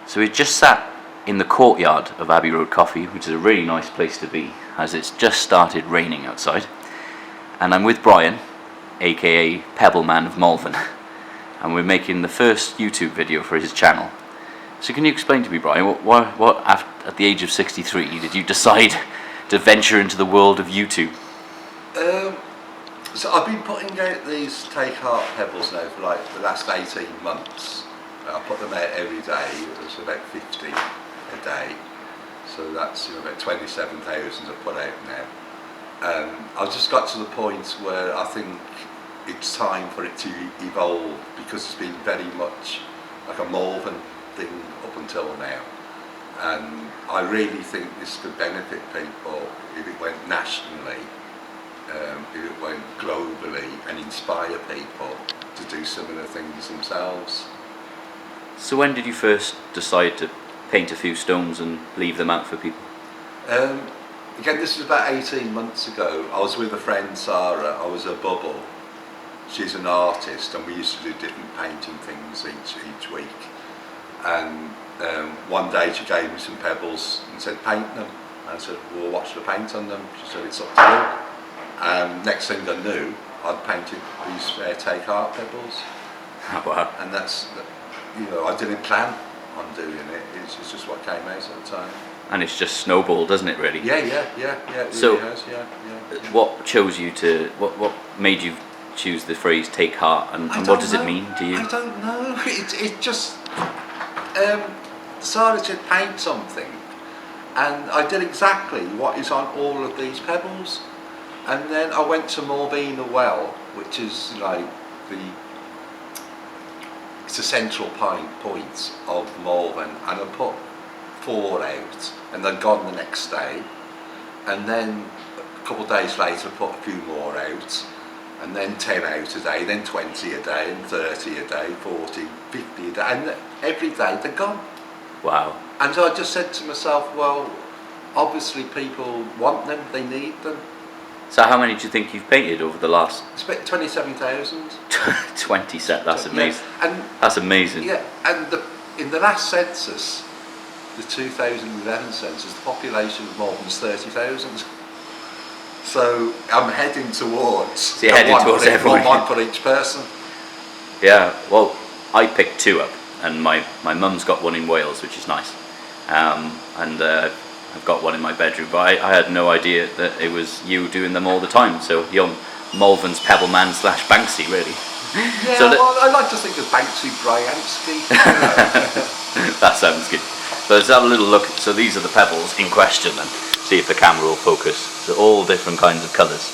So we just sat in the courtyard of Abbey Road Coffee, which is a really nice place to be, as it's just started raining outside. And I'm with Brian, aka Pebble Man of Malvern, and we're making the first YouTube video for his channel. So can you explain to me, Brian, what at the age of 63 did you decide to venture into the world of YouTube? So I've been putting out these take heart pebbles now for like the last 18 months. I put them out every day. It's about 50 a day, so that's about 27,000 I put out now. I've just got to the point where I think it's time for it to evolve, because it's been very much like a Malvern thing up until now, and I really think this could benefit people if it went nationally, if it went globally, and inspire people to do similar things themselves. So when did you first decide to paint a few stones and leave them out for people? Again, this was about 18 months ago. I was with a friend, Sarah. I was a bubble. She's an artist, and we used to do different painting things each week. And one day she gave me some pebbles and said, paint them. And I said, well, what should I paint on them? She said, it's up to you. Next thing I knew, I'd painted these take heart pebbles. Oh, wow. And that's, I didn't plan on doing it. It's just what came out at the time. And it's just snowballed, doesn't it, really? Yeah. It really so, has, yeah. What chose you to? What made you choose the phrase "take heart" and what does it mean to you? I don't know. It just Sarah said paint something, and I did exactly what is on all of these pebbles. And then I went to Malvern Well, which is like it's a central point of Malvern, and I put 4 out, and they'd gone the next day, and then a couple of days later put a few more out, and then 10 out a day, then 20 a day, and 30 a day, 40, 50 a day, and every day they're gone. Wow. And so I just said to myself, well, obviously people want them, they need them. So how many do you think you've painted over the last? It's about 27,000. 20 set. That's amazing. Yeah. And that's amazing. Yeah, and in the last census, the 2011 census, the population of Malvern was 30,000. So I'm heading towards. Everyone. One for each person. Yeah. Well, I picked 2 up, and my mum's got one in Wales, which is nice, and I've got one in my bedroom. But I had no idea that it was you doing them all the time. So you're Malvern's Pebble Man / Banksy, really. Yeah. So well, I like to think of Banksy Bryansky. That sounds good. So let's have a little look. So these are the pebbles in question then. See if the camera will focus. So all different kinds of colours.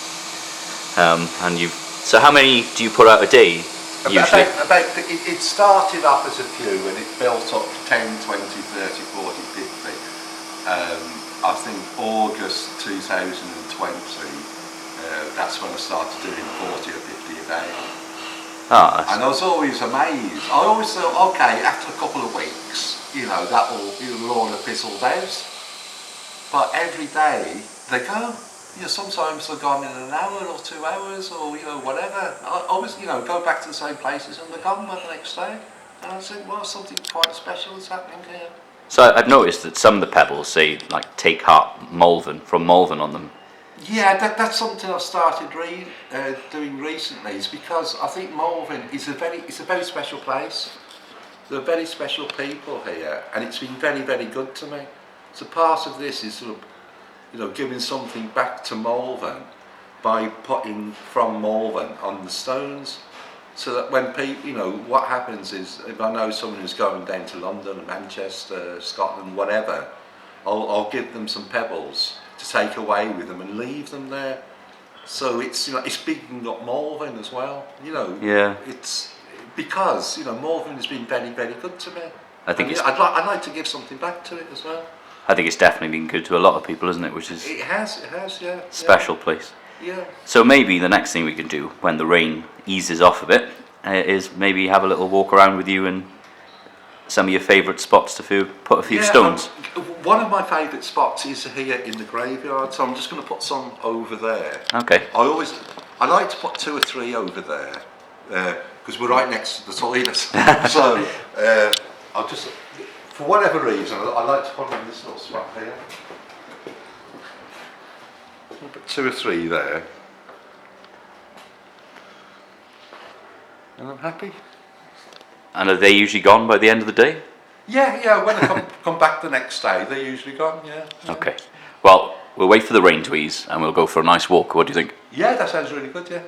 So how many do you put out a day usually? It started off as a few, and it built up 10, 20, 30, 40, 50. I think August 2020, that's when I started doing 40 or 50 a day. And I was always amazed. I always thought, okay, after a couple of weeks, it'll all have fizzled out. But every day they go. Sometimes they're gone in an hour or 2 hours, or whatever. I always go back to the same places, and they're gone by the next day. And I think, well, something quite special is happening here. So I've noticed that some of the pebbles say like "Take Heart Malvern" from Malvern on them. Yeah, that's something I've started doing recently. Is because I think Malvern is a very special place. There are very special people here, and it's been very, very good to me. So part of this is sort of, giving something back to Malvern by putting from Malvern on the stones, so that when people, what happens is, if I know someone who's going down to London, Manchester, Scotland, whatever, I'll give them some pebbles to take away with them and leave them there. So it's it's bigging up Malvern as well. Yeah. It's because Malvern has been very, very good to me. I think I'd like to give something back to it as well. I think it's definitely been good to a lot of people, isn't it? Which is it has, yeah. Special place. Yeah. So maybe the next thing we can do when the rain eases off a bit is maybe have a little walk around with you and some of your favourite spots to put a few stones. One of my favourite spots is here in the graveyard, so I'm just going to put some over there. Okay. I like to put 2 or 3 over there because we're right next to the toilet. So I'll just for whatever reason, I like to put them in this little spot here. I'll put 2 or 3 there. And I'm happy. And are they usually gone by the end of the day? Yeah, when I come back the next day, they're usually gone, yeah. Okay. Well, we'll wait for the rain to ease and we'll go for a nice walk. What do you think? Yeah, that sounds really good, yeah.